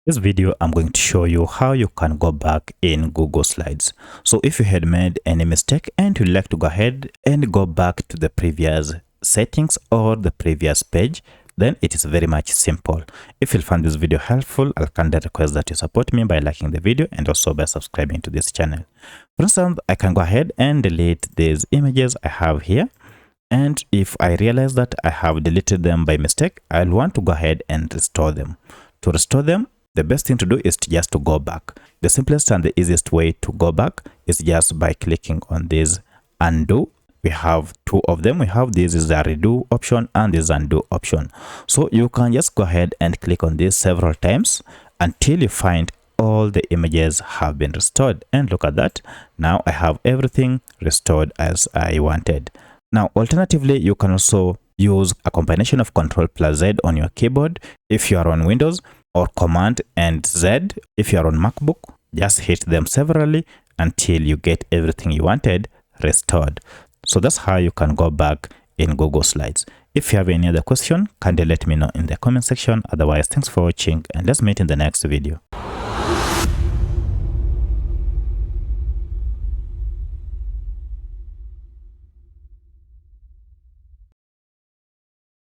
This video, I'm going to show you how you can go back in Google Slides. So if you had made any mistake and you'd like to go ahead and go back to the previous settings or the previous page, then it is very much simple. If you find this video helpful, I'll kindly request that you support me by liking the video and also by subscribing to this channel. For instance, I can go ahead and delete these images I have here. And if I realize that I have deleted them by mistake, I'll want to go ahead and restore them. To restore them, the best thing to do is just to go back. The simplest and the easiest way to go back is just by clicking on this undo. We have two of them. We have this is the redo option and this undo option. So you can just go ahead and click on this several times until you find all the images have been restored. And look at that. Now I have everything restored as I wanted. Now, alternatively, you can also use a combination of Ctrl+Z on your keyboard if you are on Windows, or Command and Z if you are on MacBook. Just hit them severally until you get everything you wanted restored. So that's how you can go back in Google Slides. If you have any other question, kindly let me know in the comment section. Otherwise, thanks for watching and let's meet in the next video.